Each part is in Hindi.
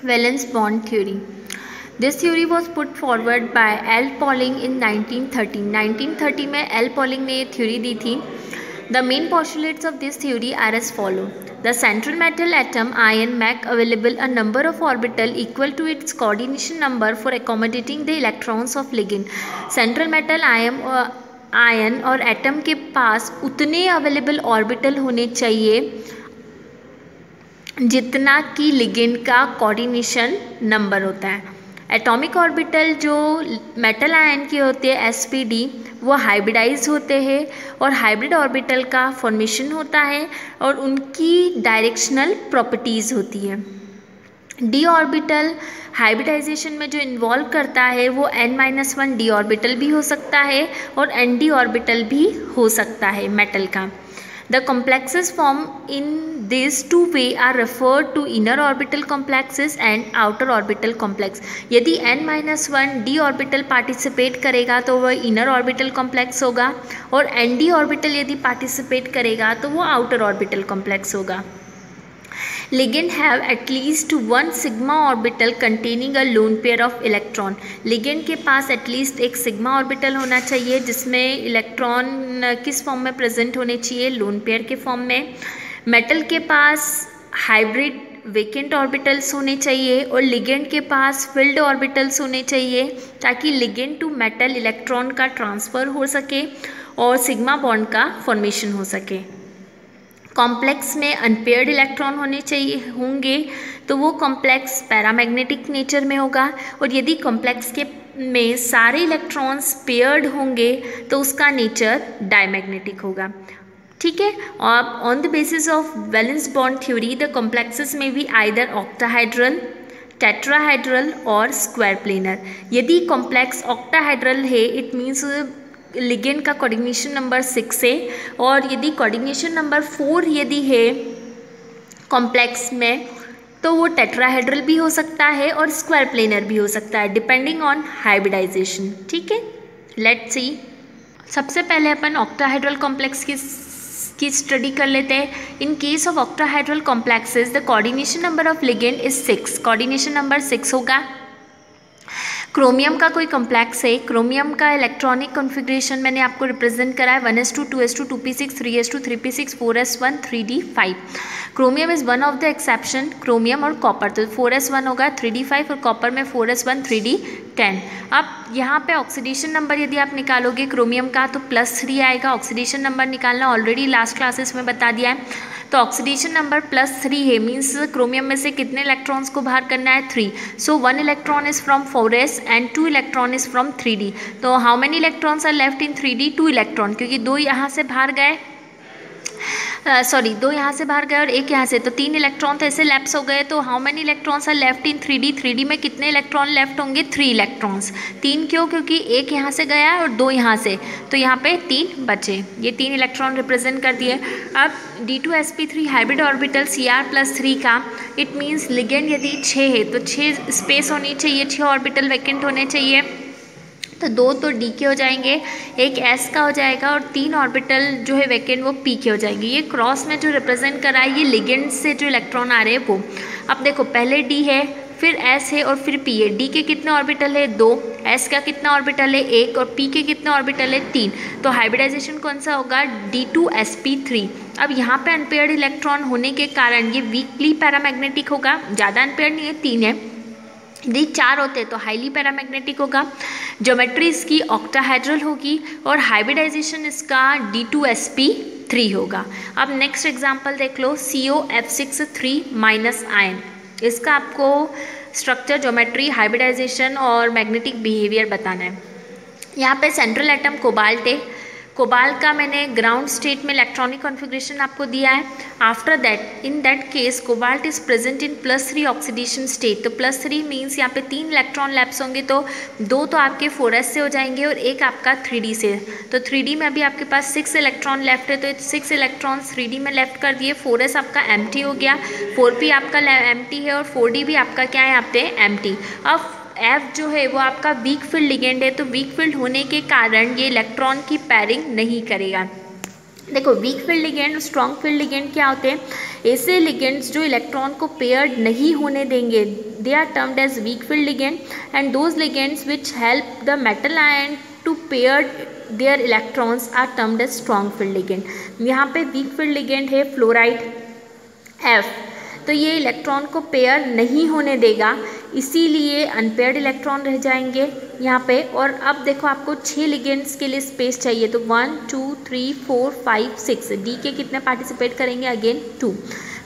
Valence bond theory. This theory was put forward by L. Pauling in 1930. 1930 में L. Pauling ने ये theory दी थी. The main postulates of this theory are as follow. The central metal atom ion make available a number of orbital equal to its coordination number for accommodating the electrons of ligand. Central metal ion और एटम के पास उतने अवेलेबल ऑर्बिटल होने चाहिए जितना कि लिगेंड का कोऑर्डिनेशन नंबर होता है. एटॉमिक ऑर्बिटल जो मेटल आयन के होते हैं sp_d वो हाइब्रिडाइज होते हैं और हाइब्रिड ऑर्बिटल का फॉर्मेशन होता है और उनकी डायरेक्शनल प्रॉपर्टीज़ होती है. डी ऑर्बिटल हाइब्रिडाइजेशन में जो इन्वॉल्व करता है वो n-1 डी ऑर्बिटल भी हो सकता है और nd ऑर्बिटल भी हो सकता है मेटल का. The complexes formed in these two way are referred to inner orbital complexes and outer orbital complex. यदि n-1 d ऑर्बिटल पार्टिसिपेट करेगा तो वह inner orbital complex होगा और nd ऑर्बिटल यदि पार्टिसिपेट करेगा तो वो outer orbital complex होगा. Ligand have at least one sigma orbital containing a lone pair of electron. Ligand के पास at least एक sigma orbital होना चाहिए जिसमें इलेक्ट्रॉन किस फॉर्म में प्रेजेंट होने चाहिए, लोन पेयर के फॉर्म में. मेटल के पास हाइब्रिड वेकेंट ऑर्बिटल्स होने चाहिए और लिगेंड के पास फिल्ड ऑर्बिटल्स होने चाहिए ताकि लिगेंड टू मेटल इलेक्ट्रॉन का ट्रांसफ़र हो सके और सिग्मा बॉन्ड का फॉर्मेशन हो सके. कॉम्प्लेक्स में अनपेयर्ड इलेक्ट्रॉन होने चाहिए होंगे तो वो कॉम्प्लेक्स पैरामैग्नेटिक नेचर में होगा और यदि कॉम्प्लेक्स के में सारे इलेक्ट्रॉन्स पेयर्ड होंगे तो उसका नेचर डायमैग्नेटिक होगा. ठीक है. और on the basis of valence bond theory the complexes में बी आइदर ऑक्टाहाइड्रल, टेट्राहाइड्रल और स्क्वायर प्लेनर. यदि कॉम्प्लेक्स ऑक्टाहाइड्रल है इट मीन्स लिगेंड का कोऑर्डिनेशन नंबर 6 है और यदि कोऑर्डिनेशन नंबर 4 यदि है कॉम्प्लेक्स में तो वो टेट्राहेड्रल भी हो सकता है और स्क्वायर प्लेनर भी हो सकता है डिपेंडिंग ऑन हाइब्रिडाइजेशन. ठीक है. Let's see. सबसे पहले अपन ऑक्टाहाइड्रल कॉम्प्लेक्स की स्टडी कर लेते हैं. In case of octahedral complexes the coordination number of ligand is 6. Coordination number 6 होगा. क्रोमियम का कोई कॉम्प्लेक्स है. क्रोमियम का इलेक्ट्रॉनिक कॉन्फ़िगरेशन मैंने आपको रिप्रेजेंट करा है 1s2 2s2 2p6 3s2 3p6 4s1 3d5. Chromium is one of the exception. Chromium और कॉपर तो 4s1 होगा 3d5 और कॉपर में 4s1 3d10. अब यहाँ पे ऑक्सीडेशन नंबर यदि आप निकालोगे क्रोमियम का तो +3 आएगा. ऑक्सीडेशन नंबर निकालना ऑलरेडी लास्ट क्लासेस में बता दिया है. तो ऑक्सीडेशन नंबर +3 है मीन्स क्रोमियम में से कितने इलेक्ट्रॉन्स को बाहर करना है 3. So 1 electron is from 4s and 2 electron is from 3d. तो how many electrons are left in 3d? 2 electron क्योंकि 2 यहाँ से बाहर गए 2 यहाँ से बाहर गए और 1 यहाँ से तो 3 इलेक्ट्रॉन तो ऐसे लैप्स हो गए. तो how many electrons are left in 3d? 3d में कितने इलेक्ट्रॉन लेफ्ट होंगे 3 इलेक्ट्रॉन्स. 3 क्यों? क्योंकि 1 यहाँ से गया और 2 यहाँ से तो यहाँ पे 3 बचे. ये 3 इलेक्ट्रॉन रिप्रेजेंट कर दिए. अब d2sp3 हाइब्रिड ऑर्बिटल Cr+3 का इट मीन्स लिगेंड यदि 6 है तो 6 स्पेस होनी चाहिए, 6 ऑर्बिटल वैकेंट होने चाहिए. तो 2 तो d के हो जाएंगे, 1 s का हो जाएगा और 3 ऑर्बिटल जो है वैकेंट वो p के हो जाएंगे. ये क्रॉस में जो रिप्रेजेंट करा है ये लिगेंड से जो इलेक्ट्रॉन आ रहे हैं वो. अब देखो पहले d है फिर s है और फिर p है. d के कितने ऑर्बिटल है 2, s का कितना ऑर्बिटल है 1 और p के कितने ऑर्बिटल है 3. तो हाइब्रिडाइजेशन कौन सा होगा d2sp3. अब यहाँ पे अनपेयर्ड इलेक्ट्रॉन होने के कारण ये वीकली पैरामैग्नेटिक होगा. ज़्यादा अनपेयर्ड नहीं है 3 है. यदि 4 होते तो हाईली पैरामैग्नेटिक होगा. ज्योमेट्री इसकी ऑक्टाहाइड्रल होगी और हाइब्रिडाइजेशन इसका d2sp3 होगा. अब नेक्स्ट एग्जांपल देख लो COF6 आयन. इसका आपको स्ट्रक्चर, ज्योमेट्री, हाइब्रिडाइजेशन और मैग्नेटिक बिहेवियर बताना है. यहाँ पे सेंट्रल एटम कोबाल्ट है. कोबाल्ट का मैंने ग्राउंड स्टेट में इलेक्ट्रॉनिक कॉन्फ़िगरेशन आपको दिया है. After that in that case cobalt is present in +3 oxidation state. तो +3 मीन्स यहाँ पे 3 इलेक्ट्रॉन लैप्स होंगे तो 2 तो आपके 4s से हो जाएंगे और 1 आपका 3d से. तो 3d में अभी आपके पास 6 इलेक्ट्रॉन लेफ्ट है तो 6 इलेक्ट्रॉन 3d में लेफ्ट कर दिए. 4s आपका एम्प्टी हो गया, 4p आपका एम्प्टी है और 4d भी आपका क्या है यहाँ पे एम्प्टी. अब F जो है वो आपका वीक फील्ड लिगेंड है तो वीक फील्ड होने के कारण ये इलेक्ट्रॉन की पैरिंग नहीं करेगा. देखो weak field ligand, strong field ligand क्या होते हैं? ऐसे लिगेंड्स जो इलेक्ट्रॉन को पेयर्ड नहीं होने देंगे, they are termed as weak field ligand, and those ligands which help the metal ion to pair their electrons are termed as strong field ligand। यहाँ पे weak field ligand है फ्लोराइड F, तो ये इलेक्ट्रॉन को पेयर नहीं होने देगा, इसीलिए अनपेयर्ड इलेक्ट्रॉन रह जाएंगे यहाँ पे। और अब देखो आपको 6 लिगेंड्स के लिए स्पेस चाहिए, तो 1 2 3 4 5 6, डी के कितने पार्टिसिपेट करेंगे, अगेन 2।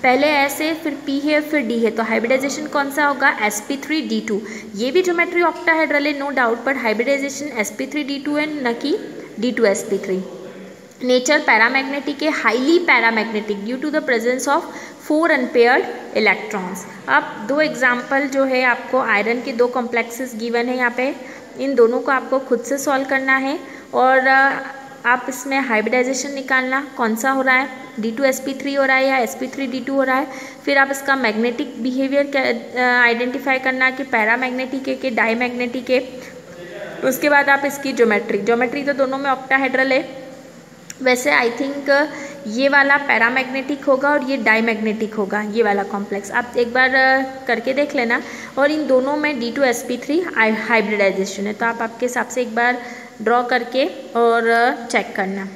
पहले ऐसे फिर पी है फिर डी है, तो हाइब्रिडाइजेशन कौन सा होगा, sp3d2। ये भी ज्योमेट्री ऑक्टाहेड्रल है no doubt, but hybridization sp3d2 है न कि d2sp3। नेचर पैरामैग्नेटिक है, highly paramagnetic due to the presence of 4 unpaired electrons. अब 2 एग्जाम्पल जो है आपको आयरन के 2 कॉम्प्लेक्सेस गिवन है यहाँ पे, इन दोनों को आपको खुद से सॉल्व करना है और आप इसमें हाइब्रिडाइजेशन निकालना कौन सा हो रहा है, d2sp3 हो रहा है या sp3d2 हो रहा है। फिर आप इसका मैग्नेटिक बिहेवियर आइडेंटिफाई करना कि पैरामैग्नेटिक है कि डाईमैग्नेटिक है। उसके बाद आप इसकी ज्योमेट्री तो दोनों में ऑक्टाहेड्रल है, वैसे आई थिंक ये वाला पैरामैग्नेटिक होगा और ये डाईमैग्नेटिक होगा, ये वाला कॉम्प्लेक्स आप एक बार करके देख लेना। और इन दोनों में d2sp3 हाइब्रिडाइजेशन है, तो आप आपके हिसाब से एक बार ड्रॉ करके और चेक करना।